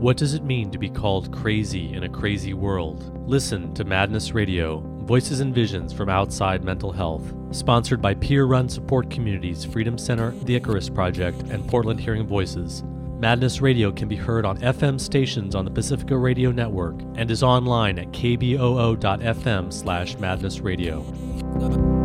What does it mean to be called crazy in a crazy world? Listen to Madness Radio, Voices and Visions from Outside Mental Health. Sponsored by peer-run support communities Freedom Center, The Icarus Project, and Portland Hearing Voices. Madness Radio can be heard on FM stations on the Pacifica Radio Network and is online at kboo.fm/madnessradio.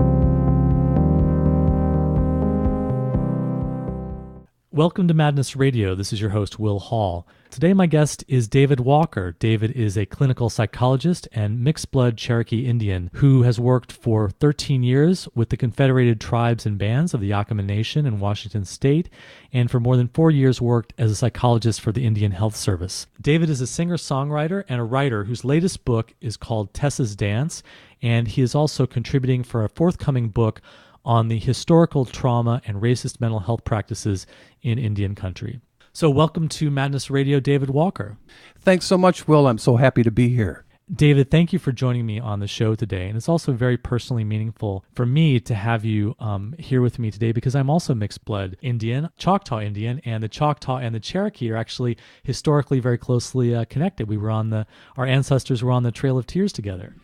Welcome to Madness Radio. This is your host, Will Hall. Today my guest is David Walker. David is a clinical psychologist and mixed-blood Cherokee Indian who has worked for 13 years with the Confederated Tribes and Bands of the Yakama Nation in Washington State, and for more than 4 years worked as a psychologist for the Indian Health Service. David is a singer-songwriter and a writer whose latest book is called Tessa's Dance, and he is also contributing for a forthcoming book on the historical trauma and racist mental health practices in Indian country. So welcome to Madness Radio, David Walker. Thanks so much, Will. I'm so happy to be here. David, thank you for joining me on the show today. And it's also very personally meaningful for me to have you here with me today because I'm also mixed blood Indian, Choctaw Indian, and the Choctaw and the Cherokee are actually historically very closely connected. Our ancestors were on the Trail of Tears together.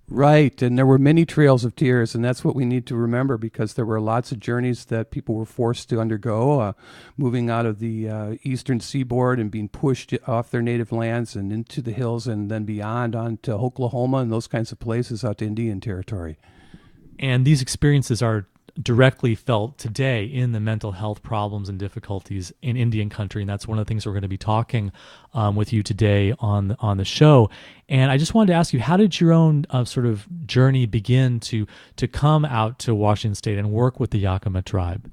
Right, and there were many trails of tears, and that's what we need to remember because there were lots of journeys that people were forced to undergo, moving out of the eastern seaboard and being pushed off their native lands and into the hills and then beyond onto Oklahoma and those kinds of places out to Indian territory. And these experiences are directly felt today in the mental health problems and difficulties in Indian country, and that's one of the things we're going to be talking with you today on the show. And I just wanted to ask you, how did your own sort of journey begin to come out to Washington State and work with the Yakama tribe?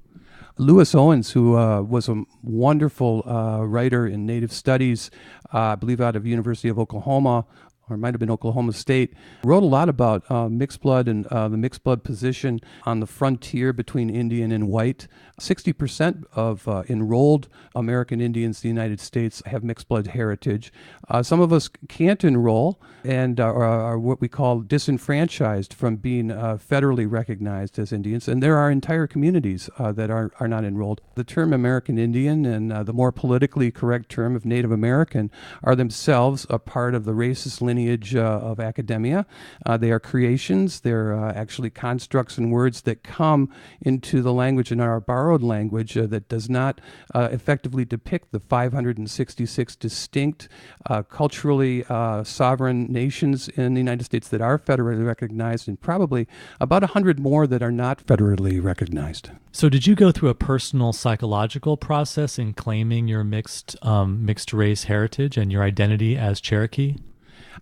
Lewis Owens, who was a wonderful writer in Native Studies, I believe out of University of Oklahoma, or it might have been Oklahoma State, wrote a lot about mixed blood and the mixed blood position on the frontier between Indian and white. 60% of enrolled American Indians in the United States have mixed blood heritage. Some of us can't enroll and are what we call disenfranchised from being federally recognized as Indians, and there are entire communities that are not enrolled. The term American Indian and the more politically correct term of Native American are themselves a part of the racist lineage of academia. They are creations. They're actually constructs and words that come into the language in our borrowed language that does not effectively depict the 566 distinct culturally sovereign nations in the United States that are federally recognized, and probably about 100 more that are not federally recognized. So did you go through a personal psychological process in claiming your mixed race heritage and your identity as Cherokee?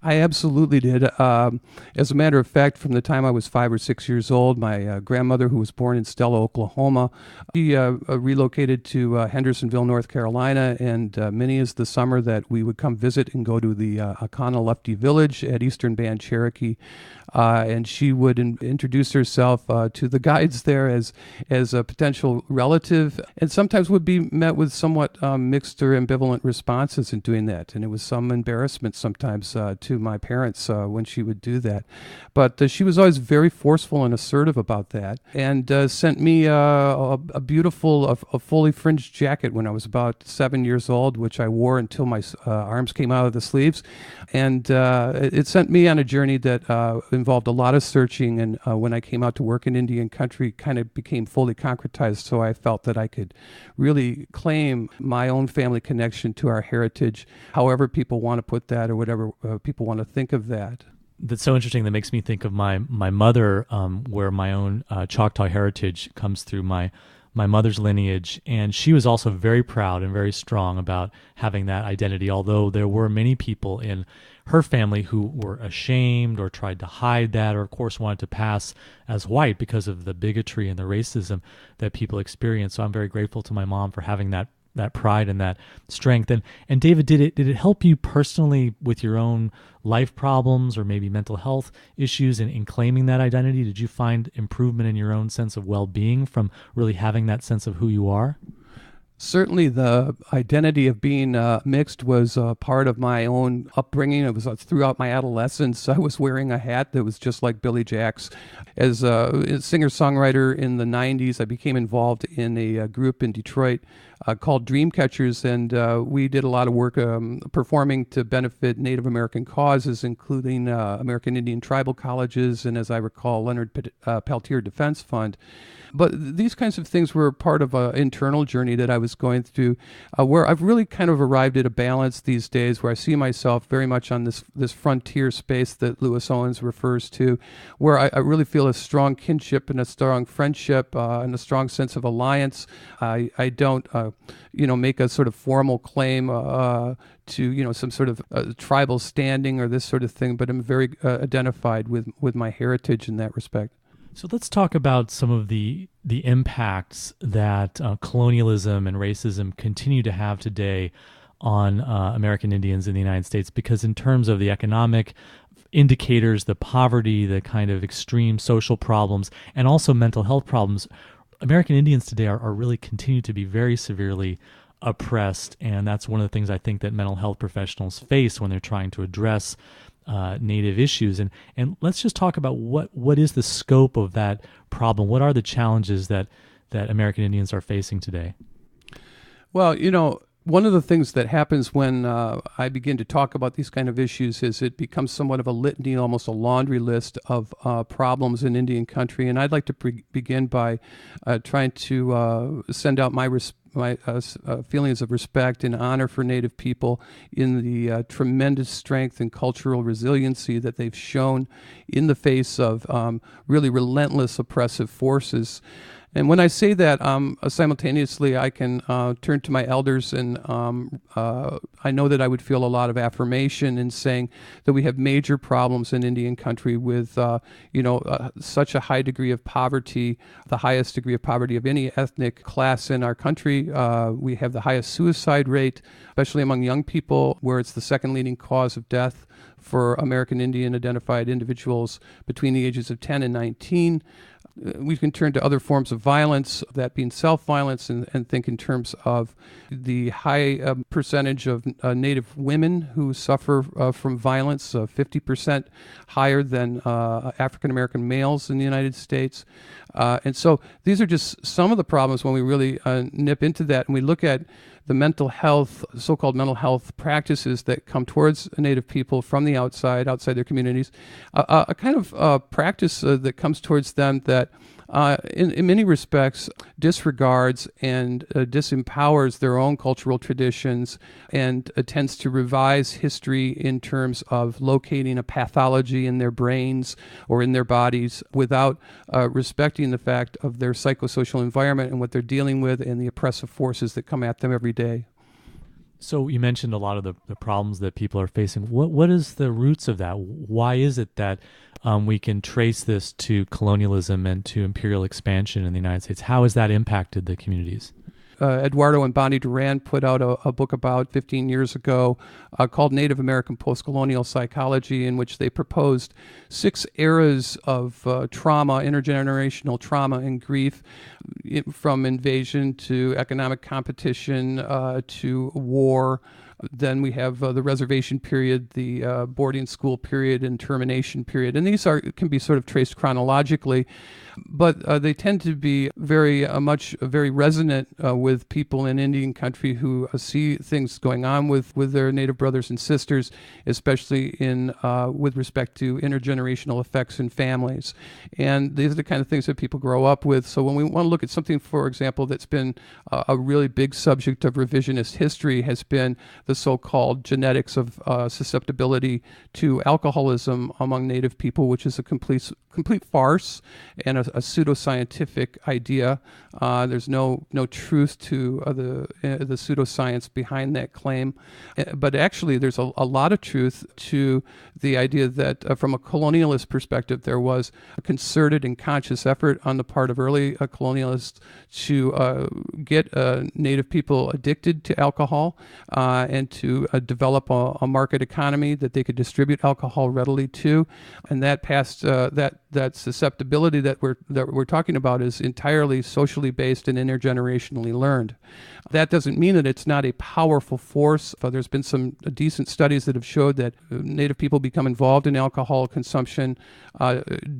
I absolutely did. As a matter of fact, from the time I was 5 or 6 years old, my grandmother, who was born in Stella, Oklahoma, she relocated to Hendersonville, North Carolina, and many is the summer that we would come visit and go to the Akana Lefty Village at Eastern Band Cherokee, and she would introduce herself to the guides there as a potential relative, and sometimes would be met with somewhat mixed or ambivalent responses in doing that, and it was some embarrassment sometimes to my parents when she would do that. But she was always very forceful and assertive about that, and sent me a beautiful, a fully fringed jacket when I was about 7 years old, which I wore until my arms came out of the sleeves. And it sent me on a journey that involved a lot of searching, and when I came out to work in Indian country, kind of became fully concretized, so I felt that I could really claim my own family connection to our heritage, however people want to put that or whatever people want to think of that. That's so interesting. That makes me think of my mother, where my own Choctaw heritage comes through my mother's lineage, and she was also very proud and very strong about having that identity, although there were many people in her family who were ashamed or tried to hide that, or of course wanted to pass as white because of the bigotry and the racism that people experience. So I'm very grateful to my mom for having that pride and that strength. And David, did it help you personally with your own life problems or maybe mental health issues in claiming that identity? Did you find improvement in your own sense of well-being from really having that sense of who you are? Certainly, the identity of being mixed was part of my own upbringing. It was throughout my adolescence. I was wearing a hat that was just like Billy Jack's. As a singer-songwriter in the 90s, I became involved in a group in Detroit called Dreamcatchers, and we did a lot of work performing to benefit Native American causes, including American Indian tribal colleges, and as I recall, Leonard Peltier Defense Fund. But these kinds of things were part of an internal journey that I was going through, where I've really kind of arrived at a balance these days where I see myself very much on this frontier space that Lewis Owens refers to, where I really feel a strong kinship and a strong friendship and a strong sense of alliance. I don't, make a sort of formal claim to, some sort of tribal standing or this sort of thing, but I'm very identified with my heritage in that respect. So let's talk about some of the impacts that colonialism and racism continue to have today on American Indians in the United States, because in terms of the economic indicators, the poverty, the kind of extreme social problems, and also mental health problems, American Indians today are really continue to be very severely oppressed, and that's one of the things I think that mental health professionals face when they're trying to address Native issues. And let's just talk about what is the scope of that problem. What are the challenges that American Indians are facing today? Well, one of the things that happens when I begin to talk about these kind of issues is it becomes somewhat of a litany, almost a laundry list of problems in Indian country. And I'd like to begin by trying to send out my feelings of respect and honor for Native people in the tremendous strength and cultural resiliency that they've shown in the face of really relentless oppressive forces. And when I say that, simultaneously I can turn to my elders, and I know that I would feel a lot of affirmation in saying that we have major problems in Indian country with, such a high degree of poverty, the highest degree of poverty of any ethnic class in our country. We have the highest suicide rate, especially among young people, where it's the second leading cause of death for American Indian identified individuals between the ages of 10 and 19. We can turn to other forms of violence, that being self-violence, and think in terms of the high percentage of Native women who suffer from violence, 50% higher than African-American males in the United States. And so these are just some of the problems when we really nip into that, and we look at the mental health, so-called mental health practices that come towards Native people from the outside their communities, a kind of practice that comes towards them that in many respects disregards and disempowers their own cultural traditions and tends to revise history in terms of locating a pathology in their brains or in their bodies without respecting the fact of their psychosocial environment and what they're dealing with and the oppressive forces that come at them every day. So you mentioned a lot of the problems that people are facing. What is the roots of that? Why is it that we can trace this to colonialism and to imperial expansion in the United States? How has that impacted the communities? Eduardo and Bonnie Duran put out a book about 15 years ago called Native American PostColonial Psychology, in which they proposed 6 eras of trauma, intergenerational trauma and grief, from invasion to economic competition to war. Then we have the reservation period, the boarding school period, and termination period. And these can be sort of traced chronologically, but they tend to be very resonant with people in Indian country who see things going on with their Native brothers and sisters, especially with respect to intergenerational effects in families. And these are the kind of things that people grow up with. So when we want to look at something, for example, that's been a really big subject of revisionist history has been the so-called genetics of susceptibility to alcoholism among Native people, which is a complete farce and a pseudoscientific idea. There's no truth to the pseudoscience behind that claim, but actually there's a lot of truth to the idea that from a colonialist perspective, there was a concerted and conscious effort on the part of early colonialists to get Native people addicted to alcohol and to develop a market economy that they could distribute alcohol readily to, and that that susceptibility that we're talking about is entirely socially based and intergenerationally learned. That doesn't mean that it's not a powerful force. There's been some decent studies that have showed that Native people become involved in alcohol consumption,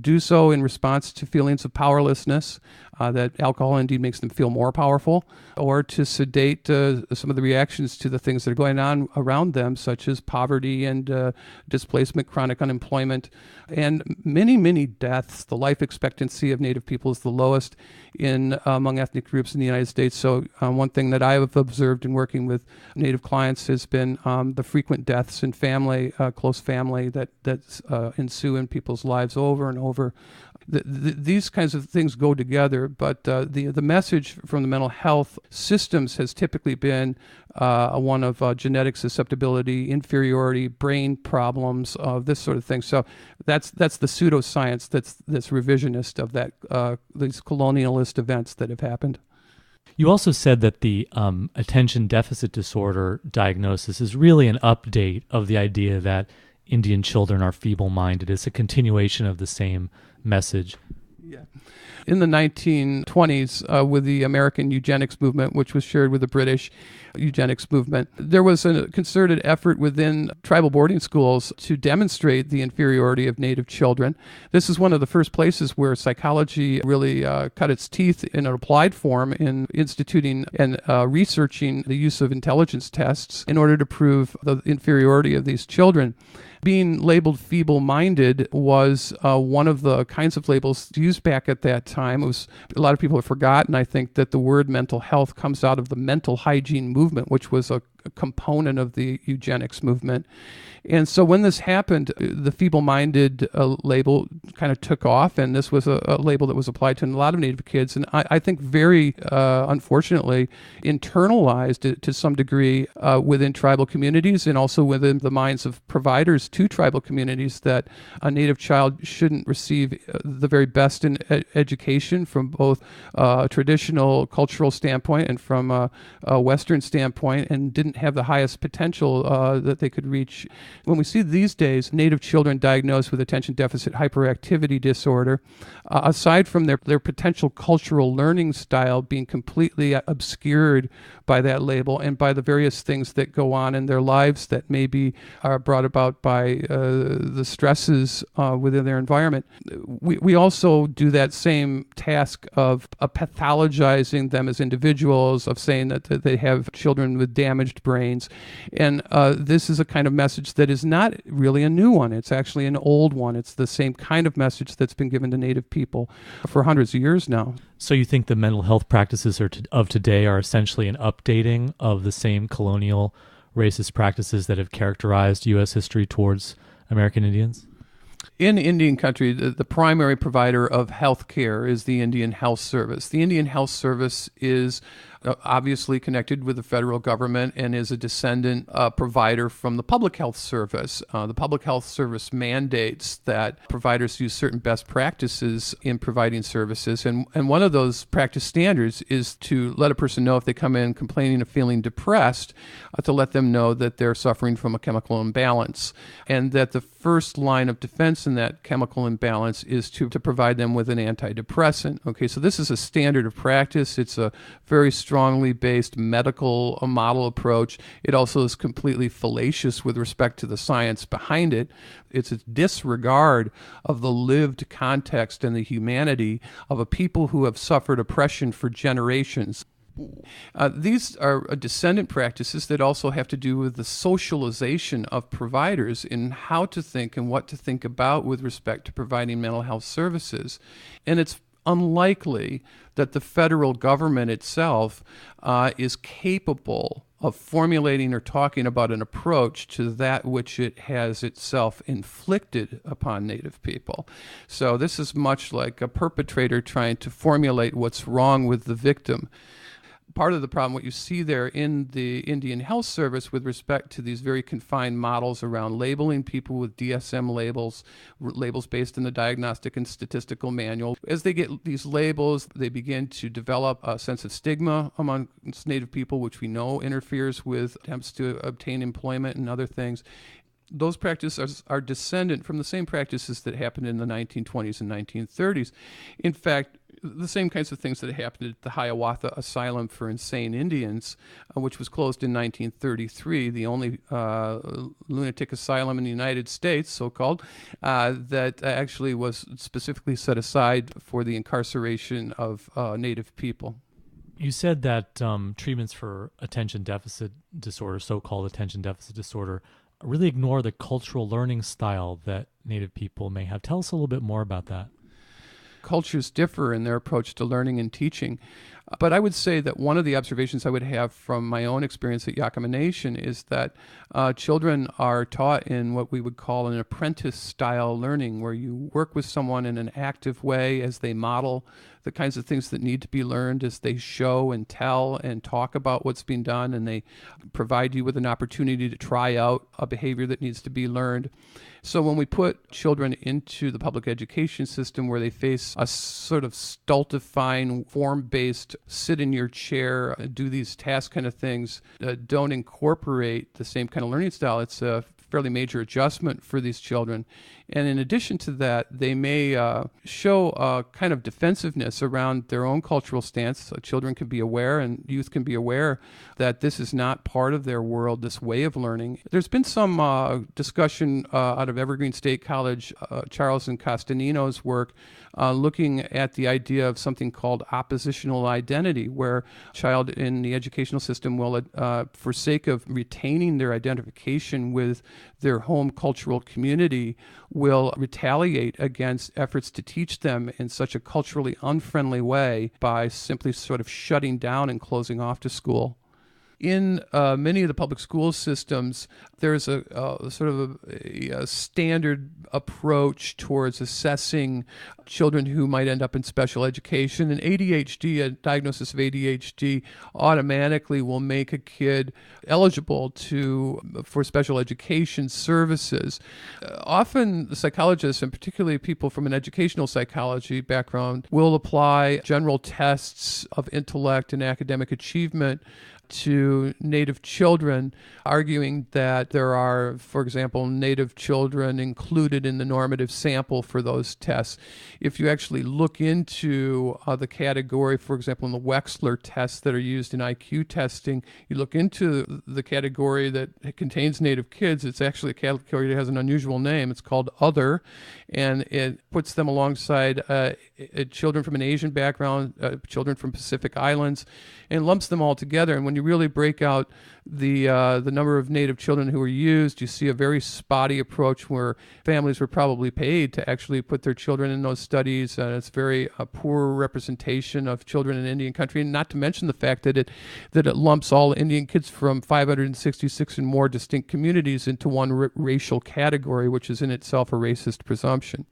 do so in response to feelings of powerlessness, that alcohol indeed makes them feel more powerful, or to sedate some of the reactions to the things that are going on around them, such as poverty and displacement, chronic unemployment, and many, many deaths. The life expectancy of Native people is the lowest among ethnic groups in the United States. So one thing that I have observed in working with Native clients has been the frequent deaths in family, close family, that ensue in people's lives over and over. These kinds of things go together, but the message from the mental health systems has typically been one of genetic susceptibility, inferiority, brain problems, this sort of thing. So that's the pseudoscience that's revisionist of these colonialist events that have happened. You also said that the attention deficit disorder diagnosis is really an update of the idea that Indian children are feeble-minded. It's a continuation of the same message. Yeah. In the 1920s, with the American Eugenics movement, which was shared with the British Eugenics movement, there was a concerted effort within tribal boarding schools to demonstrate the inferiority of Native children. This is one of the first places where psychology really cut its teeth in an applied form in instituting and researching the use of intelligence tests in order to prove the inferiority of these children. Being labeled feeble-minded was one of the kinds of labels used back at that time. A lot of people have forgotten, I think, that the word mental health comes out of the mental hygiene movement, which was a component of the eugenics movement. And so when this happened, the feeble-minded label kind of took off, and this was a label that was applied to a lot of Native kids, and I think very unfortunately internalized it to some degree within tribal communities and also within the minds of providers to tribal communities, that a Native child shouldn't receive the very best in education from both a traditional cultural standpoint and from a Western standpoint, and didn't have the highest potential that they could reach. When we see these days Native children diagnosed with attention deficit hyperactivity disorder, aside from their potential cultural learning style being completely obscured by that label and by the various things that go on in their lives that maybe are brought about by the stresses within their environment, we also do that same task of pathologizing them as individuals, of saying that they have children with damaged brains. And this is a kind of message that is not really a new one. It's actually an old one. It's the same kind of message that's been given to Native people for hundreds of years now. So you think the mental health practices of today are essentially an updating of the same colonial racist practices that have characterized U.S. history towards American Indians? In Indian country, the primary provider of health care is the Indian Health Service. The Indian Health Service is obviously connected with the federal government and is a descendant provider from the Public Health Service. The Public Health Service mandates that providers use certain best practices in providing services, and one of those practice standards is to let a person know if they come in complaining of feeling depressed, to let them know that they're suffering from a chemical imbalance, and that the first line of defense in that chemical imbalance is to provide them with an antidepressant. Okay, so this is a standard of practice. It's a very strongly based medical model approach. It also is completely fallacious with respect to the science behind it. It's a disregard of the lived context and the humanity of a people who have suffered oppression for generations. These are descendant practices that also have to do with the socialization of providers in how to think and what to think about with respect to providing mental health services. And it's unlikely that the federal government itself is capable of formulating or talking about an approach to that which it has itself inflicted upon Native people. So this is much like a perpetrator trying to formulate what's wrong with the victim. Part of the problem, what you see there in the Indian Health Service with respect to these very confined models around labeling people with DSM labels based in the Diagnostic and Statistical Manual. As they get these labels, they begin to develop a sense of stigma among Native people, which we know interferes with attempts to obtain employment and other things. those practices are descendant from the same practices that happened in the 1920s and 1930s. In fact, the same kinds of things that happened at the Hiawatha Asylum for Insane Indians, which was closed in 1933, the only lunatic asylum in the United States, so-called, that actually was specifically set aside for the incarceration of Native people. You said that treatments for attention deficit disorder, so-called attention deficit disorder, really ignore the cultural learning style that Native people may have. Tell us a little bit more about that. Cultures differ in their approach to learning and teaching. But I would say that one of the observations I would have from my own experience at Yakama Nation is that children are taught in what we would call an apprentice-style learning, where you work with someone in an active way as they model the kinds of things that need to be learned, as they show and tell and talk about what's being done, and they provide you with an opportunity to try out a behavior that needs to be learned. So when we put children into the public education system where they face a sort of stultifying, form-based, sit in your chair, do these tasks kind of things, don't incorporate the same kind of learning style, it's a fairly major adjustment for these children. And in addition to that, they may show a kind of defensiveness around their own cultural stance. So children can be aware, and youth can be aware, that this is not part of their world, this way of learning. There's been some discussion out of Evergreen State College, Charles and Costanino's work, looking at the idea of something called oppositional identity, where a child in the educational system will, for sake of retaining their identification with their home cultural community, will retaliate against efforts to teach them in such a culturally unfriendly way by simply sort of shutting down and closing off to school. In many of the public school systems, there's a sort of a standard approach towards assessing children who might end up in special education. And ADHD, a diagnosis of ADHD, automatically will make a kid eligible for special education services. Often the psychologists, and particularly people from an educational psychology background, will apply general tests of intellect and academic achievement to Native children, arguing that there are, for example, Native children included in the normative sample for those tests. If you actually look into the category, for example, in the Wechsler tests that are used in IQ testing, you look into the category that contains Native kids, it's actually a category that has an unusual name. It's called Other, and it puts them alongside children from an Asian background, children from Pacific Islands, and lumps them all together. And when you really break out the number of Native children who are used, you see a very spotty approach where families were probably paid to actually put their children in those studies. It's very poor representation of children in Indian country, and not to mention the fact that it lumps all Indian kids from 566 and more distinct communities into one racial category, which is in itself a racist presumption.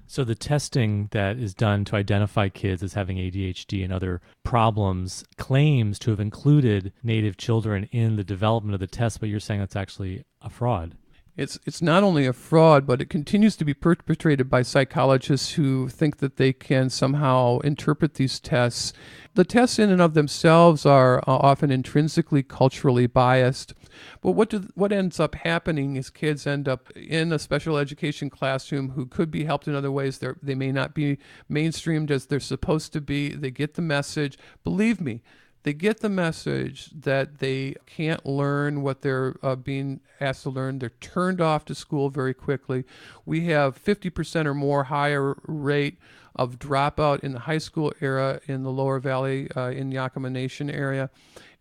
So the testing that is done to identify kids as having ADHD and other problems claims to have included Native children in the development of the test, but you're saying that's actually a fraud. It's not only a fraud, but it continues to be perpetrated by psychologists who think that they can somehow interpret these tests. The tests in and of themselves are often intrinsically culturally biased. But what ends up happening is kids end up in a special education classroom who could be helped in other ways. They may not be mainstreamed as they're supposed to be. They get the message. Believe me, they get the message that they can't learn what they're being asked to learn. They're turned off to school very quickly. We have 50% or more higher rate of dropout in the high school era in the Lower Valley, in Yakama Nation area.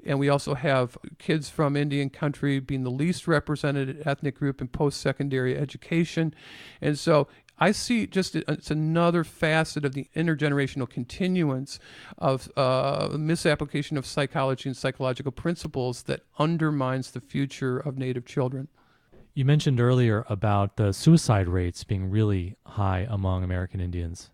And we also have kids from Indian country being the least represented ethnic group in post-secondary education. And so I see it's another facet of the intergenerational continuance of misapplication of psychology and psychological principles that undermines the future of Native children. You mentioned earlier about the suicide rates being really high among American Indians.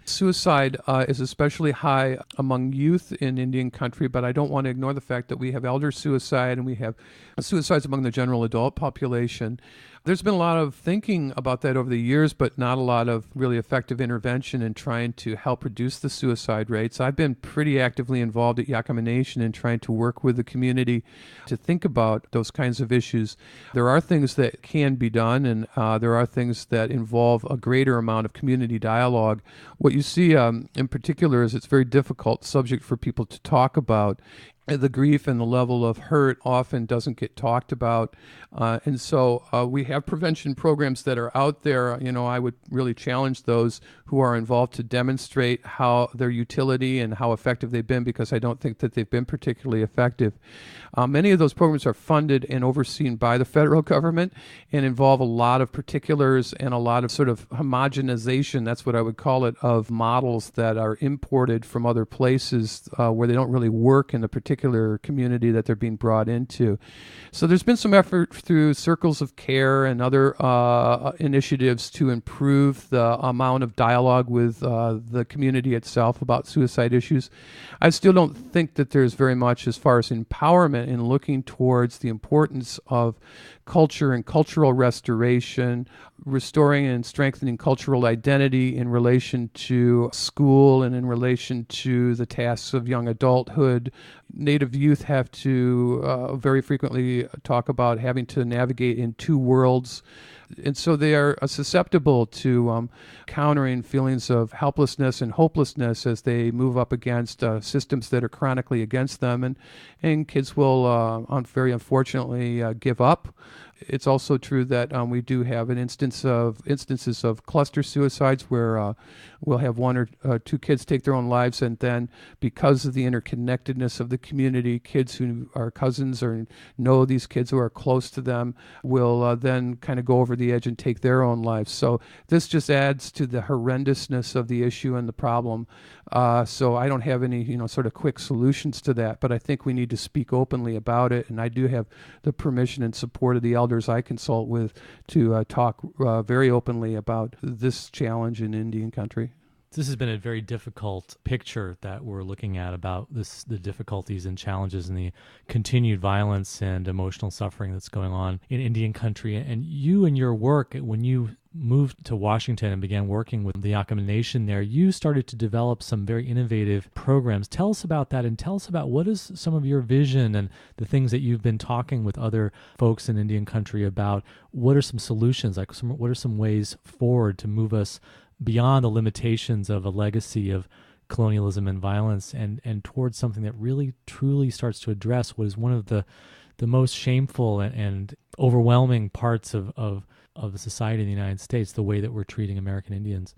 Suicide is especially high among youth in Indian country, but I don't want to ignore the fact that we have elder suicide and we have suicides among the general adult population. There's been a lot of thinking about that over the years, but not a lot of really effective intervention in trying to help reduce the suicide rates. I've been pretty actively involved at Yakama Nation in trying to work with the community to think about those kinds of issues. There are things that can be done, and there are things that involve a greater amount of community dialogue. What you see in particular is it's a very difficult subject for people to talk about. The grief and the level of hurt often doesn't get talked about. And so we have prevention programs that are out there. I would really challenge those who are involved to demonstrate how their utility and how effective they've been, because I don't think that they've been particularly effective. Many of those programs are funded and overseen by the federal government and involve a lot of particulars and a lot of sort of homogenization, that's what I would call it, of models that are imported from other places where they don't really work in the particular community that they're being brought into. So there's been some effort through circles of care and other initiatives to improve the amount of dialogue with the community itself about suicide issues. I still don't think that there's very much as far as empowerment in looking towards the importance of culture and cultural restoration, restoring and strengthening cultural identity in relation to school and in relation to the tasks of young adulthood. Native youth have to very frequently talk about having to navigate in two worlds. And so they are susceptible to countering feelings of helplessness and hopelessness as they move up against systems that are chronically against them. And kids will, very unfortunately, give up. It's also true that we do have instances of cluster suicides where we'll have one or two kids take their own lives, and then because of the interconnectedness of the community, kids who are cousins or know these kids who are close to them will then kind of go over the edge and take their own lives. So this just adds to the horrendousness of the issue and the problem. So I don't have any sort of quick solutions to that, but I think we need to speak openly about it, and I do have the permission and support of the elders I consult with to talk very openly about this challenge in Indian country. This has been a very difficult picture that we're looking at about the difficulties and challenges and the continued violence and emotional suffering that's going on in Indian country. And you and your work, when you moved to Washington and began working with the Yakama Nation there, you started to develop some very innovative programs. Tell us about that, and tell us about what is some of your vision and the things that you've been talking with other folks in Indian country about. What are some solutions, what are some ways forward to move us beyond the limitations of a legacy of colonialism and violence and towards something that really truly starts to address what is one of the most shameful and overwhelming parts of the society in the United States, the way that we're treating American Indians?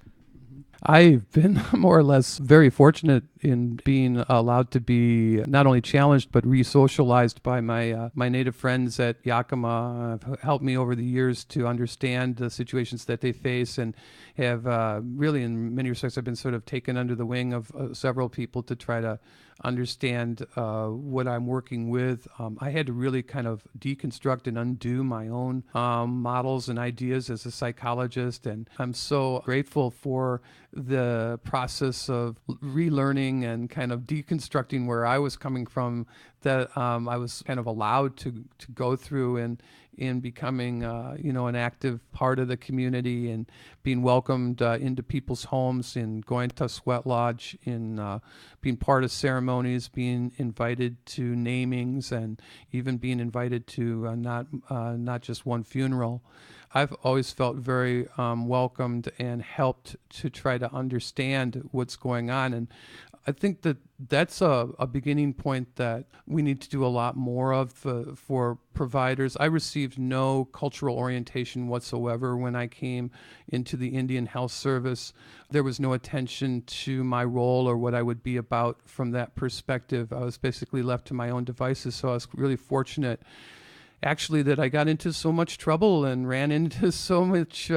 I've been more or less very fortunate in being allowed to be not only challenged but re-socialized by my native friends at Yakama. Have helped me over the years to understand the situations that they face, and have really, in many respects, I've been sort of taken under the wing of several people to try to understand what I'm working with. I had to really kind of deconstruct and undo my own models and ideas as a psychologist, and I'm so grateful for the process of relearning and kind of deconstructing where I was coming from, that I was kind of allowed to go through in becoming an active part of the community and being welcomed into people's homes, and going to sweat lodge, in being part of ceremonies, being invited to namings, and even being invited to not just one funeral. I've always felt very welcomed and helped to try to understand what's going on. And I think that that's a beginning point that we need to do a lot more of for providers. I received no cultural orientation whatsoever when I came into the Indian Health Service. There was no attention to my role or what I would be about from that perspective. I was basically left to my own devices, so I was really fortunate actually that I got into so much trouble and ran into so much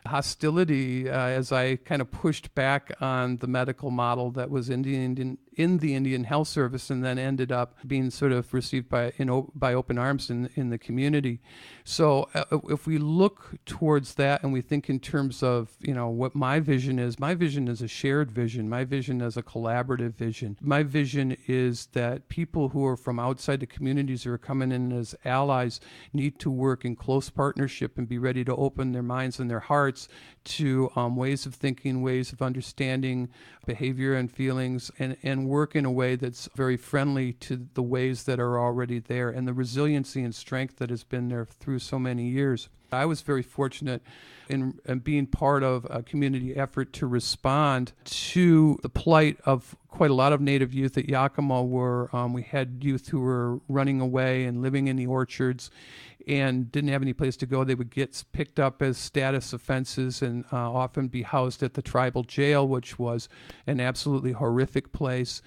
hostility as I kind of pushed back on the medical model that was in in the Indian Health Service, and then ended up being sort of received by open arms in the community. So if we look towards that and we think in terms of, what my vision is a shared vision. My vision is a collaborative vision. My vision is that people who are from outside the communities who are coming in as allies need to work in close partnership and be ready to open their minds and their hearts to ways of thinking, ways of understanding behavior and feelings, and work in a way that's very friendly to the ways that are already there and the resiliency and strength that has been there through so many years. I was very fortunate in being part of a community effort to respond to the plight of quite a lot of Native youth at Yakama, where we had youth who were running away and living in the orchards and didn't have any place to go. They would get picked up as status offenses and often be housed at the tribal jail, which was an absolutely horrific place.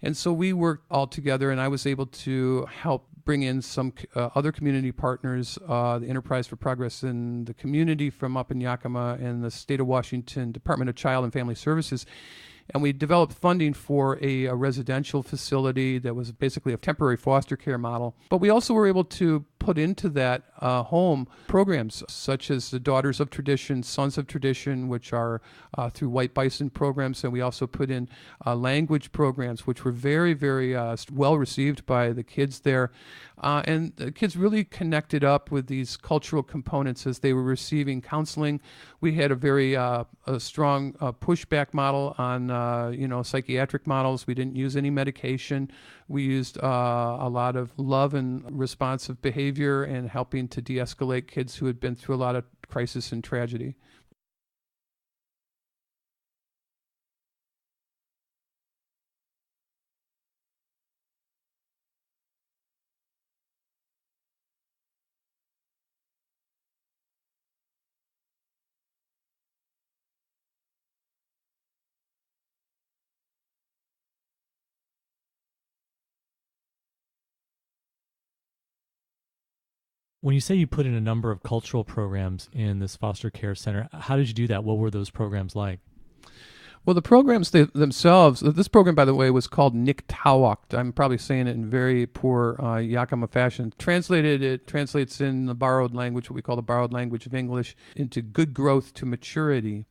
And so we worked all together, and I was able to help bring in some other community partners, the Enterprise for Progress in the Community from up in Yakama and the State of Washington Department of Child and Family Services. And we developed funding for a residential facility that was basically a temporary foster care model. But we also were able to put into that home programs such as the Daughters of Tradition, Sons of Tradition, which are through White Bison programs. And we also put in language programs, which were very, very well received by the kids there. And the kids really connected up with these cultural components as they were receiving counseling. We had a very a strong pushback model on psychiatric models. We didn't use any medication. We used a lot of love and responsive behavior and helping to de-escalate kids who had been through a lot of crisis and tragedy. When you say you put in a number of cultural programs in this foster care center, how did you do that? What were those programs like? Well, the programs themselves, this program, by the way, was called Niktawakt. I'm probably saying it in very poor Yakama fashion. It translates in the borrowed language, what we call the borrowed language of English, into good growth to maturity.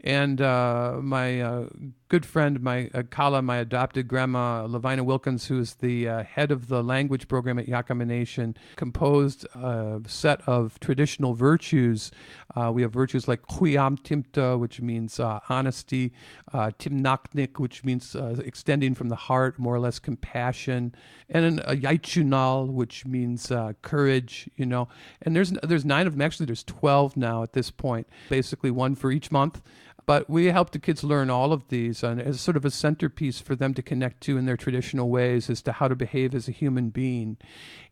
And my good friend, my Kala, my adopted grandma, Lavina Wilkins, who is the head of the language program at Yakama Nation, composed a set of traditional virtues. We have virtues like Huyam Timta, which means honesty, Timnaknik, which means extending from the heart, more or less compassion, and a Yaichunal, which means courage, And there's 9 of them. Actually, there's 12 now at this point, basically one for each month. But we help the kids learn all of these as sort of a centerpiece for them to connect to in their traditional ways as to how to behave as a human being.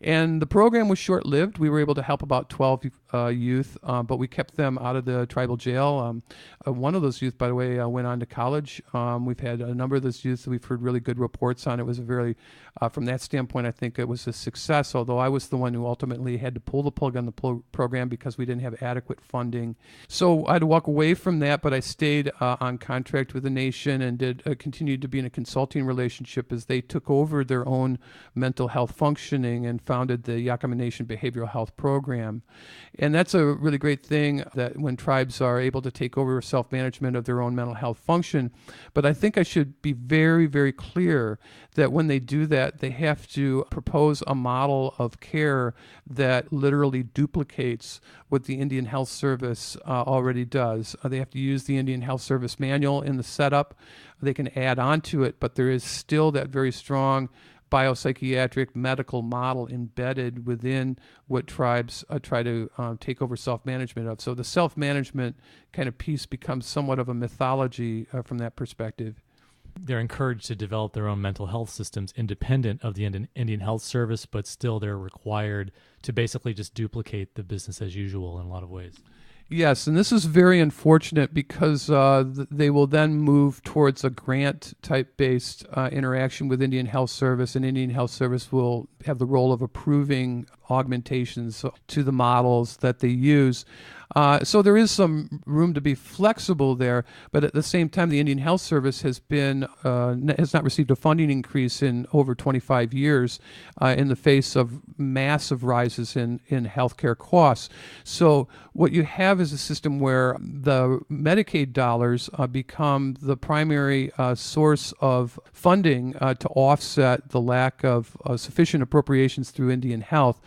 And the program was short-lived. We were able to help about 12 youth, but we kept them out of the tribal jail. One of those youth, by the way, went on to college. We've had a number of those youth that we've heard really good reports on. It was a very, from that standpoint, I think it was a success, although I was the one who ultimately had to pull the plug on the program because we didn't have adequate funding. So I had to walk away from that, but I stayed on contract with the nation and continued to be in a consulting relationship as they took over their own mental health functioning and founded the Yakama Nation Behavioral Health Program. And that's a really great thing, that when tribes are able to take over self-management of their own mental health function. But I think I should be very, very clear that when they do that, they have to propose a model of care that literally duplicates what the Indian Health Service already does. They have to use the Indian Health Service manual in the setup. They can add on to it, but there is still that very strong biopsychiatric medical model embedded within what tribes try to take over self-management of. So the self-management kind of piece becomes somewhat of a mythology from that perspective. They're encouraged to develop their own mental health systems independent of the Indian Health Service, but still they're required to basically just duplicate the business as usual in a lot of ways. Yes, and this is very unfortunate because they will then move towards a grant-type-based interaction with Indian Health Service, and Indian Health Service will have the role of approving augmentations to the models that they use. So there is some room to be flexible there, but at the same time, the Indian Health Service has not received a funding increase in over 25 years in the face of massive rises in healthcare costs. So what you have is a system where the Medicaid dollars become the primary source of funding to offset the lack of sufficient appropriations through Indian Health.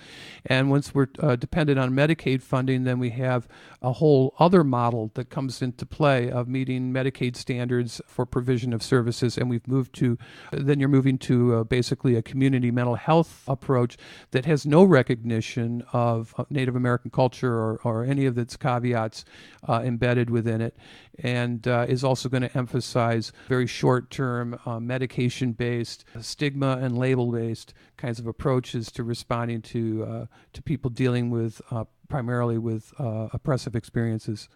And once we're dependent on Medicaid funding, then we have a whole other model that comes into play of meeting Medicaid standards for provision of services. And you're moving to basically a community mental health approach that has no recognition of Native American culture or any of its caveats embedded within it, and is also going to emphasize very short-term medication-based, stigma and label-based kinds of approaches to responding to people dealing with primarily with oppressive experiences.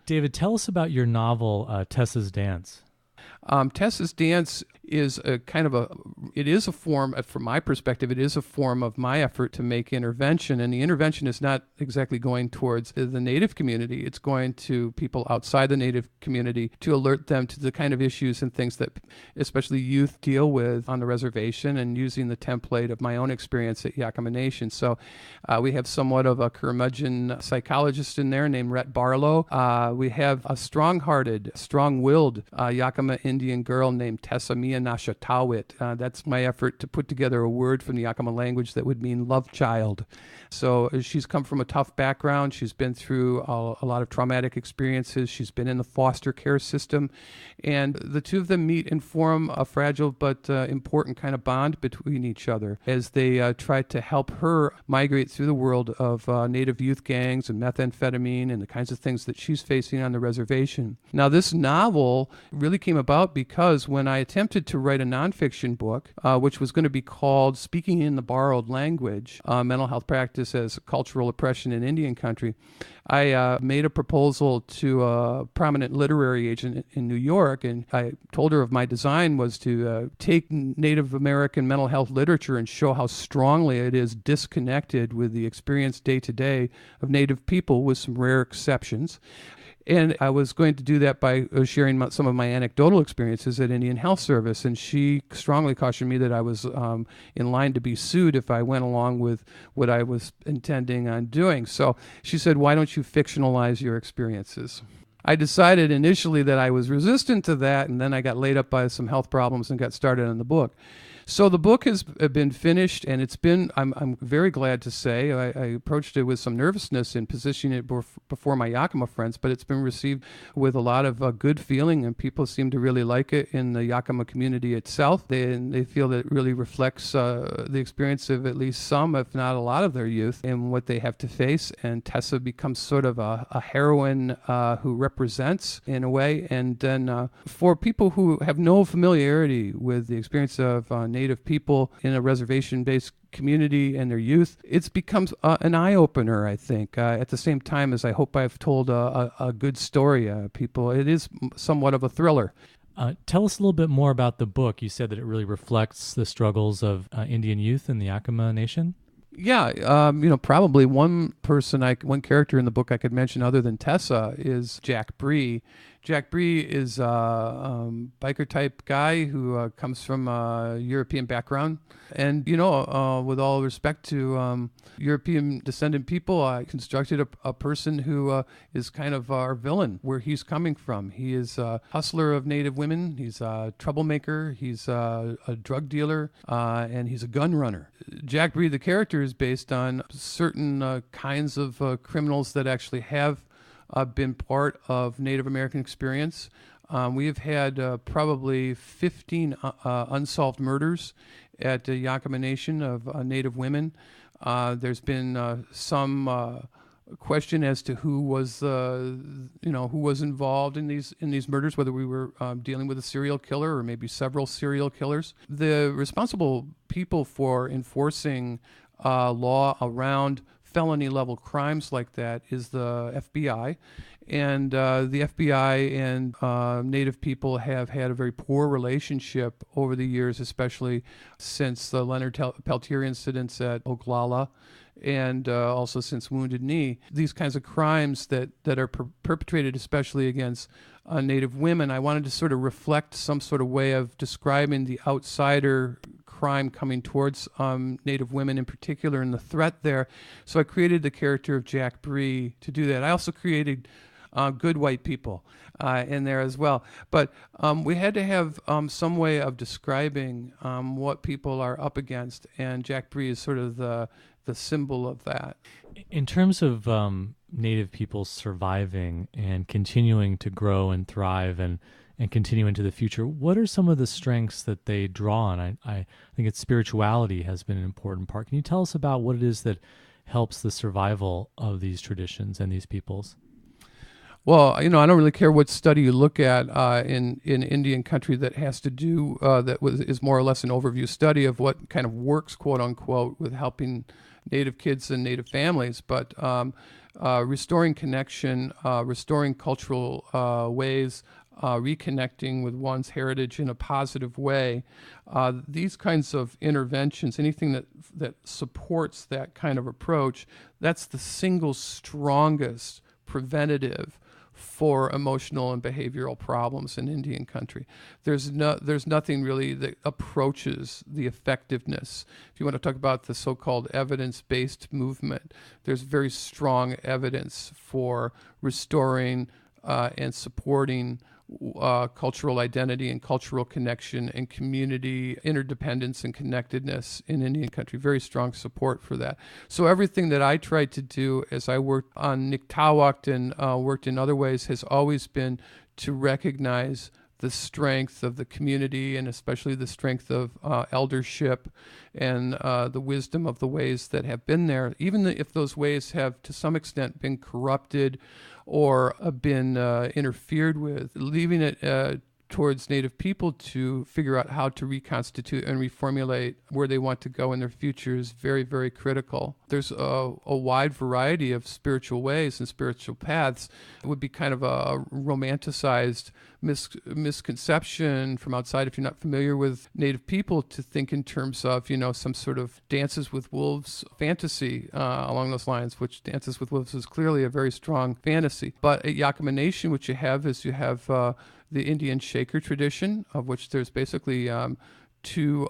David, tell us about your novel, Tessa's Dance. Tessa's Dance is it is a form, from my perspective, it is a form of my effort to make intervention. And the intervention is not exactly going towards the Native community. It's going to people outside the Native community to alert them to the kind of issues and things that especially youth deal with on the reservation, and using the template of my own experience at Yakama Nation. So we have somewhat of a curmudgeon psychologist in there named Rhett Barlow. We have a strong-hearted, strong-willed Yakama Indian girl named Tessa Nashatawit. That's my effort to put together a word from the Yakama language that would mean love child. So she's come from a tough background. She's been through a lot of traumatic experiences. She's been in the foster care system. And the two of them meet and form a fragile but important kind of bond between each other as they try to help her migrate through the world of Native youth gangs and methamphetamine and the kinds of things that she's facing on the reservation. Now, this novel really came about because when I attempted to write a nonfiction book, which was going to be called Speaking in the Borrowed Language, Mental Health Practice as Cultural Oppression in Indian Country, I made a proposal to a prominent literary agent in New York, and I told her of my design was to take Native American mental health literature and show how strongly it is disconnected with the experience day-to-day of Native people, with some rare exceptions. And I was going to do that by sharing some of my anecdotal experiences at Indian Health Service. And she strongly cautioned me that I was in line to be sued if I went along with what I was intending on doing. So she said, "Why don't you fictionalize your experiences?" I decided initially that I was resistant to that, and then I got laid up by some health problems and got started on the book. So the book has been finished, and I'm very glad to say, I approached it with some nervousness in positioning it before my Yakama friends, but it's been received with a lot of good feeling, and people seem to really like it in the Yakama community itself. They feel that it really reflects the experience of at least some, if not a lot of their youth, and what they have to face. And Tessa becomes sort of a heroine who represents, in a way. And then for people who have no familiarity with the experience of Native people in a reservation-based community and their youth, it's becomes an eye-opener, I think, at the same time as I hope I've told a good story. People, it is somewhat of a thriller. Tell us a little bit more about the book. You said that it really reflects the struggles of Indian youth in the Yakama Nation. Yeah, probably one character in the book I could mention other than Tessa is Jack Bree. Jack Bree is a biker type guy who comes from a European background. And, with all respect to European descendant people, I constructed a person who is kind of our villain, where he's coming from. He is a hustler of Native women. He's a troublemaker. He's a drug dealer, and he's a gun runner. Jack Bree, the character, is based on certain kinds of criminals that actually have been part of Native American experience. We have had probably 15 unsolved murders at the Yakama Nation of Native women. There's been some question as to who was involved in these murders, whether we were dealing with a serial killer or maybe several serial killers. The responsible people for enforcing law around felony level crimes like that is the FBI. And the FBI and Native people have had a very poor relationship over the years, especially since the Leonard Peltier incidents at Oglala, and also since Wounded Knee. These kinds of crimes that are perpetrated especially against Native women, I wanted to sort of reflect some sort of way of describing the outsider crime coming towards Native women in particular and the threat there. So I created the character of Jack Bree to do that. I also created good white people in there as well. But we had to have some way of describing what people are up against, and Jack Bree is sort of the symbol of that. In terms of Native people surviving and continuing to grow and thrive and continue into the future, what are some of the strengths that they draw on? I think it's spirituality has been an important part. Can you tell us about what it is that helps the survival of these traditions and these peoples? Well, I don't really care what study you look at in Indian country that has to do, is more or less an overview study of what kind of works, quote unquote, with helping Native kids and Native families. But restoring connection, restoring cultural ways, reconnecting with one's heritage in a positive way, these kinds of interventions, anything that supports that kind of approach, that's the single strongest preventative for emotional and behavioral problems in Indian country. There's nothing really that approaches the effectiveness. If you want to talk about the so-called evidence-based movement, there's very strong evidence for restoring and supporting cultural identity and cultural connection and community interdependence and connectedness in Indian country. Very strong support for that. So everything that I tried to do as I worked on Niktawakt and worked in other ways has always been to recognize the strength of the community and especially the strength of eldership and the wisdom of the ways that have been there, even if those ways have to some extent been corrupted or been interfered with, leaving it towards Native people to figure out how to reconstitute and reformulate where they want to go in their future is very, very critical. There's a wide variety of spiritual ways and spiritual paths. It would be kind of a romanticized misconception from outside, if you're not familiar with Native people, to think in terms of, some sort of Dances with Wolves fantasy along those lines, which Dances with Wolves is clearly a very strong fantasy. But at Yakama Nation, what you have the Indian Shaker tradition, of which there's basically two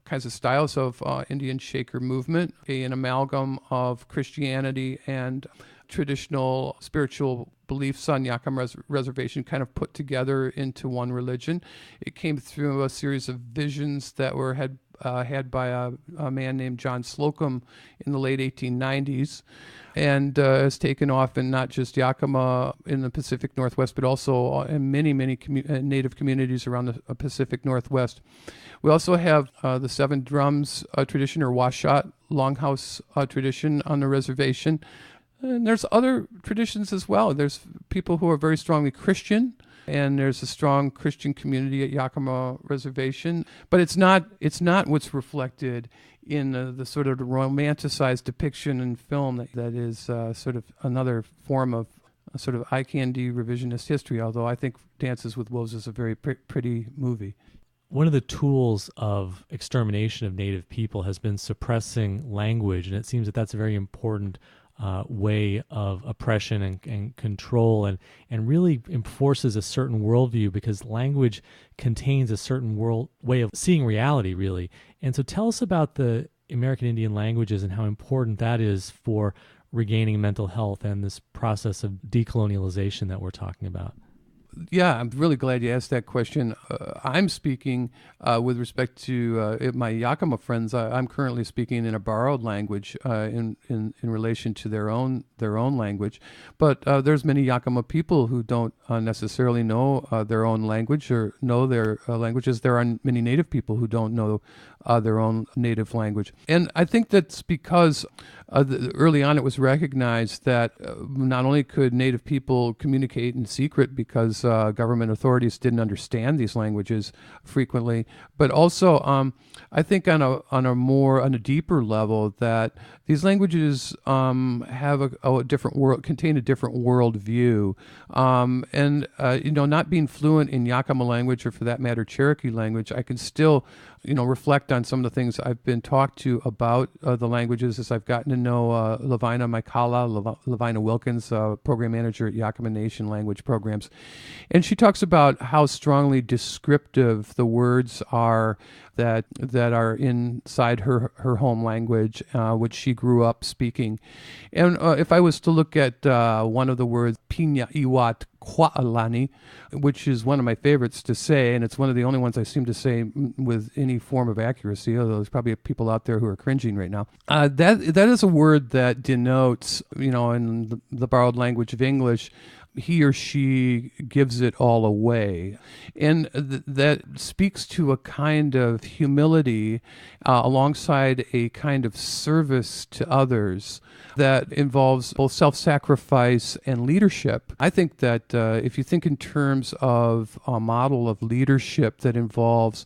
kinds of styles of Indian Shaker movement, an amalgam of Christianity and traditional spiritual beliefs on Yakama Reservation kind of put together into one religion. It came through a series of visions that were had by a man named John Slocum in the late 1890s, and has taken off in not just Yakama in the Pacific Northwest, but also in many Native communities around the Pacific Northwest. We also have the Seven Drums tradition, or Washat Longhouse tradition on the reservation. And there's other traditions as well. There's people who are very strongly Christian, and there's a strong Christian community at Yakama Reservation. But it's not what's reflected in the sort of romanticized depiction in film that is sort of another form of sort of eye candy revisionist history, although I think Dances with Wolves is a very pretty movie. One of the tools of extermination of Native people has been suppressing language, and it seems that that's a very important way of oppression and control, and really enforces a certain worldview, because language contains a certain way of seeing reality, really. And so tell us about the American Indian languages and how important that is for regaining mental health and this process of decolonialization that we're talking about. Yeah, I'm really glad you asked that question. I'm speaking with respect to my Yakama friends. I'm currently speaking in a borrowed language in relation to their own language. But there's many Yakama people who don't necessarily know their own language or know their languages. There are many Native people who don't know their own native language. And I think that's because early on it was recognized that not only could Native people communicate in secret because government authorities didn't understand these languages frequently, but also I think on a deeper level that these languages have a different world, contain a different worldview, and not being fluent in Yakama language or for that matter Cherokee language, I can still reflect on some of the things I've been talked to about the languages as I've gotten to know Lavina Maikala, Lavina Wilkins, program manager at Yakama Nation language programs. And she talks about how strongly descriptive the words are that are inside her home language, which she grew up speaking. And if I was to look at one of the words, Pinya Iwat Kwa'alani, which is one of my favorites to say, and it's one of the only ones I seem to say with any form of accuracy, although there's probably people out there who are cringing right now. That is a word that denotes, in the borrowed language of English, he or she gives it all away. And that speaks to a kind of humility alongside a kind of service to others that involves both self-sacrifice and leadership. I think that if you think in terms of a model of leadership that involves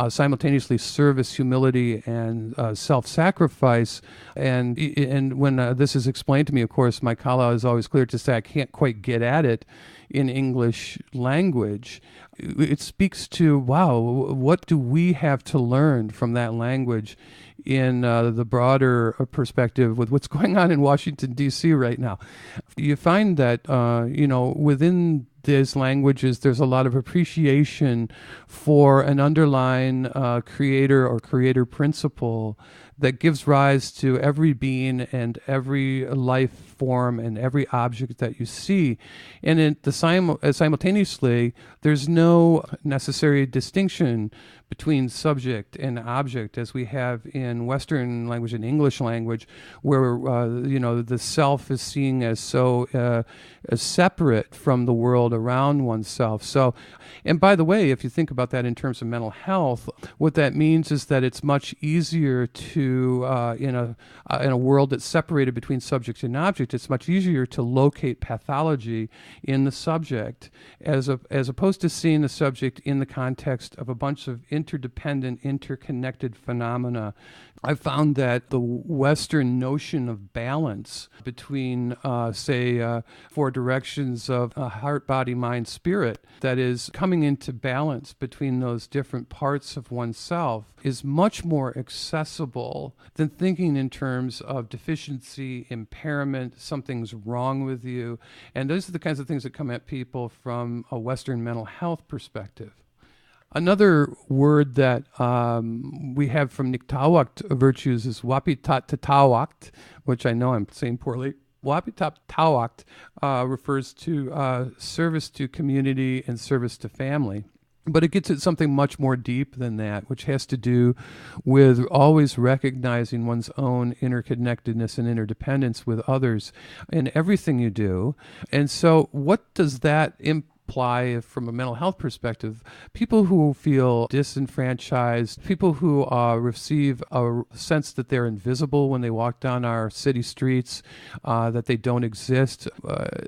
simultaneously service, humility, and self-sacrifice, and when this is explained to me, of course, Maikala is always clear to say I can't quite get at it in English language. It speaks to, wow, what do we have to learn from that language in the broader perspective with what's going on in Washington, D.C. right now? You find that, within these languages, there's a lot of appreciation for an underlying creator or creator principle that gives rise to every being and every life form and every object that you see. And simultaneously, there's no necessary distinction between subject and object as we have in Western language and English language, where the self is seen as so as separate from the world around oneself. So, and by the way, if you think about that in terms of mental health, what that means is that it's much easier to in a world that's separated between subject and object, it's much easier to locate pathology in the subject as opposed to seeing the subject in the context of a bunch of interdependent, interconnected phenomena. I found that the Western notion of balance between, four directions of heart, body, mind, spirit, that is coming into balance between those different parts of oneself, is much more accessible than thinking in terms of deficiency, impairment, something's wrong with you. And those are the kinds of things that come at people from a Western mental health perspective. Another word that we have from Niktawakt virtues is Wapitat-Tatawakt, which I know I'm saying poorly. Wapitat-Tatawakt refers to service to community and service to family. But it gets at something much more deep than that, which has to do with always recognizing one's own interconnectedness and interdependence with others in everything you do. And so what does that imply from a mental health perspective? People who feel disenfranchised, people who receive a sense that they're invisible when they walk down our city streets, that they don't exist,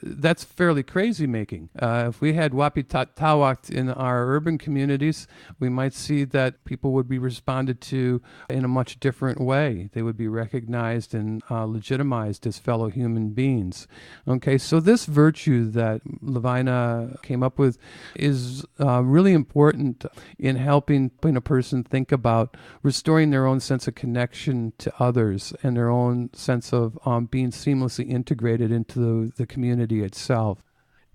that's fairly crazy making. If we had Wapitat-Tawakt in our urban communities, we might see that people would be responded to in a much different way. They would be recognized and legitimized as fellow human beings. Okay, so this virtue that Lavina came up with is really important in helping a person think about restoring their own sense of connection to others and their own sense of being seamlessly integrated into the community itself.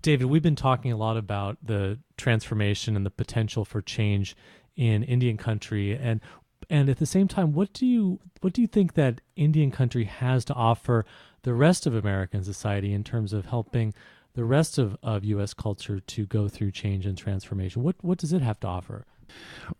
David, we've been talking a lot about the transformation and the potential for change in Indian country, and at the same time, what do you think that Indian country has to offer the rest of American society in terms of helping the rest of U.S. culture to go through change and transformation? What does it have to offer?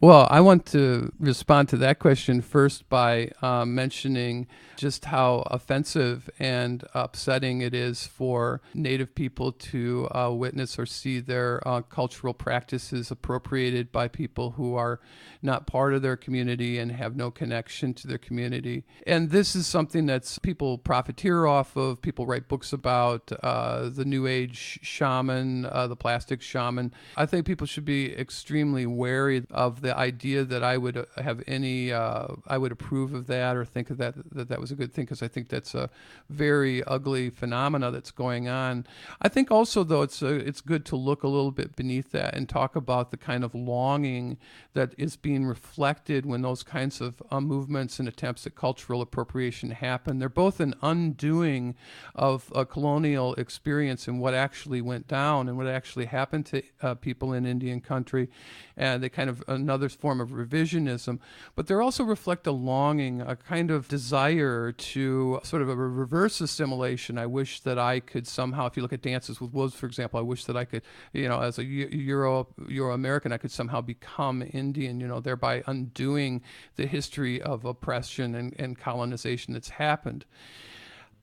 Well, I want to respond to that question first by mentioning just how offensive and upsetting it is for Native people to witness or see their cultural practices appropriated by people who are not part of their community and have no connection to their community. And this is something that's people profiteer off of. People write books about the New Age shaman, the plastic shaman. I think people should be extremely wary of the idea that I would have any, I would approve of that or think of that was a good thing, because I think that's a very ugly phenomena that's going on. I think also, though, it's good to look a little bit beneath that and talk about the kind of longing that is being reflected when those kinds of movements and attempts at cultural appropriation happen. They're both an undoing of a colonial experience and what actually went down and what actually happened to people in Indian country, and they kind of another form of revisionism. But they also reflect a longing, a kind of desire to sort of a reverse assimilation. I wish that I could somehow, if you look at Dances with Wolves, for example, I wish that I could, as a Euro-American, I could somehow become Indian, thereby undoing the history of oppression and colonization that's happened.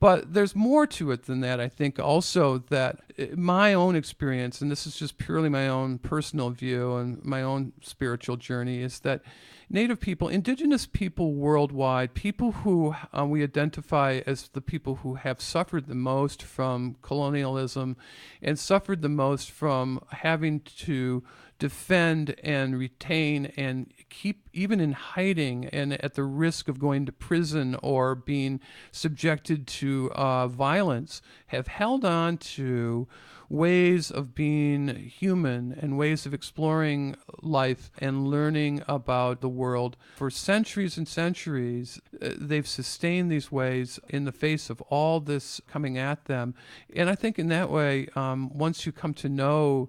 But there's more to it than that. I think also that my own experience, and this is just purely my own personal view and my own spiritual journey, is that Native people, indigenous people worldwide, people who we identify as the people who have suffered the most from colonialism and suffered the most from having to defend and retain and keep, even in hiding and at the risk of going to prison or being subjected to violence, have held on to ways of being human and ways of exploring life and learning about the world for centuries and centuries. They've sustained these ways in the face of all this coming at them. And I think in that way, once you come to know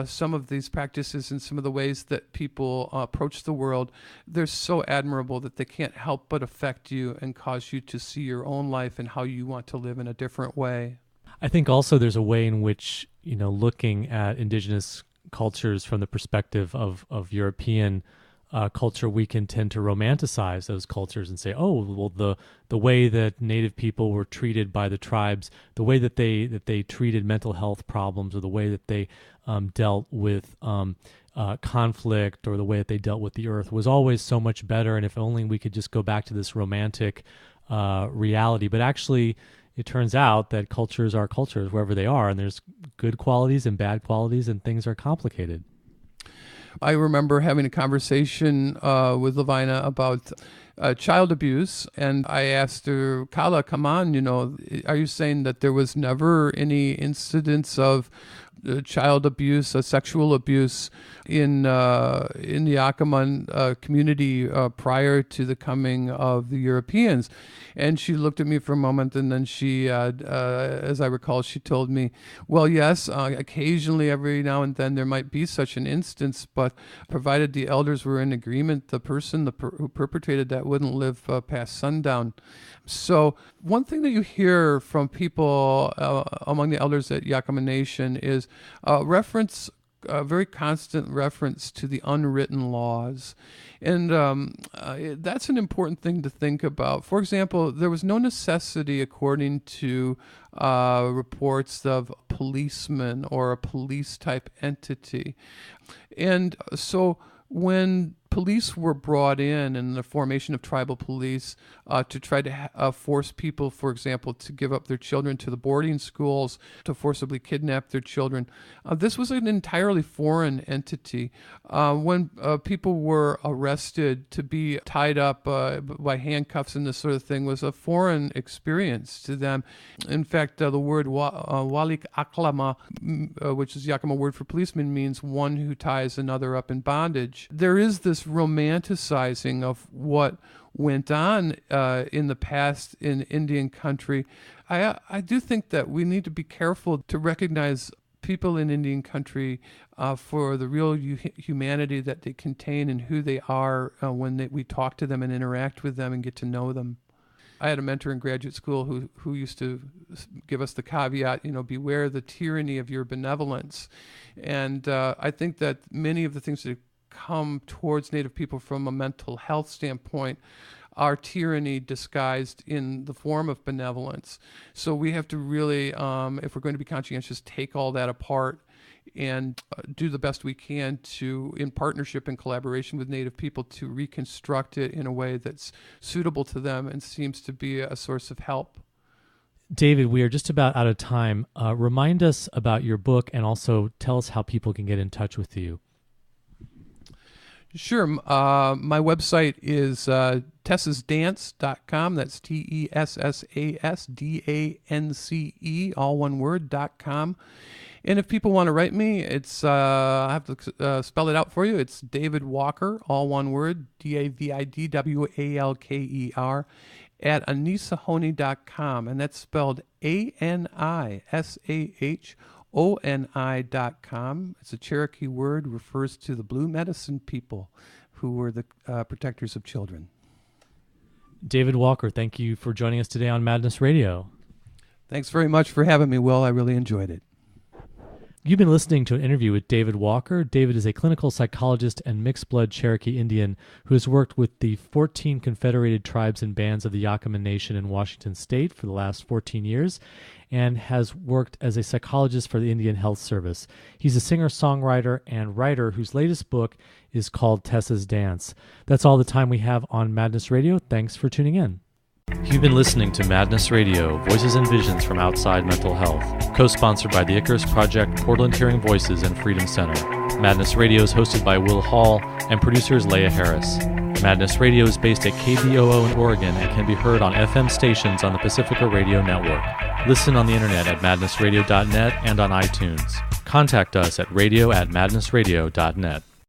some of these practices and some of the ways that people approach the world, they're so admirable that they can't help but affect you and cause you to see your own life and how you want to live in a different way. I think also there's a way in which, looking at indigenous cultures from the perspective of European culture, we can tend to romanticize those cultures and say, oh, well, the way that Native people were treated by the tribes, the way that they treated mental health problems, or the way that they dealt with conflict, or the way that they dealt with the earth was always so much better. And if only we could just go back to this romantic reality. But actually, it turns out that cultures are cultures wherever they are, and there's good qualities and bad qualities, and things are complicated. I remember having a conversation with Lavina about child abuse, and I asked her, Kala, come on, are you saying that there was never any incidents of child abuse, sexual abuse in the Yakama community prior to the coming of the Europeans? And she looked at me for a moment, and then she, as I recall, she told me, well, yes, occasionally, every now and then, there might be such an instance, but provided the elders were in agreement, the person who perpetrated that wouldn't live past sundown. So one thing that you hear from people among the elders at Yakama Nation is a very constant reference to the unwritten laws. And that's an important thing to think about. For example, there was no necessity, according to reports, of policemen or a police-type entity. And so when police were brought in the formation of tribal police to try to force people, for example, to give up their children to the boarding schools, to forcibly kidnap their children. This was an entirely foreign entity. When people were arrested to be tied up by handcuffs and this sort of thing was a foreign experience to them. In fact, the word walik aklama, which is Yakama word for policeman, means one who ties another up in bondage. There is this romanticizing of what went on in the past in Indian country. I do think that we need to be careful to recognize people in Indian country for the real humanity that they contain and who they are when we talk to them and interact with them and get to know them. I had a mentor in graduate school who used to give us the caveat, beware the tyranny of your benevolence. And I think that many of the things that come towards Native people from a mental health standpoint are tyranny disguised in the form of benevolence. So we have to really, if we're going to be conscientious, take all that apart and do the best we can to, in partnership and collaboration with Native people, to reconstruct it in a way that's suitable to them and seems to be a source of help. David, we are just about out of time. Remind us about your book and also tell us how people can get in touch with you. Sure. My website is tessasdance.com. That's TESSASDANCE, all one word, .com. And if people want to write me, it's I have to spell it out for you. It's David Walker, all one word, DAVIDWALKER, at anisahoni.com. And that's spelled ANISAHONI.com. It's a Cherokee word, refers to the Blue Medicine people who were the protectors of children. David Walker, thank you for joining us today on Madness Radio. Thanks very much for having me, Will. I really enjoyed it. You've been listening to an interview with David Walker. David is a clinical psychologist and mixed-blood Cherokee Indian who has worked with the 14 confederated tribes and bands of the Yakama Nation in Washington State for the last 14 years and has worked as a psychologist for the Indian Health Service. He's a singer-songwriter and writer whose latest book is called Tessa's Dance. That's all the time we have on Madness Radio. Thanks for tuning in. You've been listening to Madness Radio, Voices and Visions from Outside Mental Health, co-sponsored by the Icarus Project, Portland Hearing Voices, and Freedom Center. Madness Radio is hosted by Will Hall and producers Leah Harris. Madness Radio is based at KBOO in Oregon and can be heard on FM stations on the Pacifica Radio Network. Listen on the internet at madnessradio.net and on iTunes. Contact us at radio@madnessradio.net.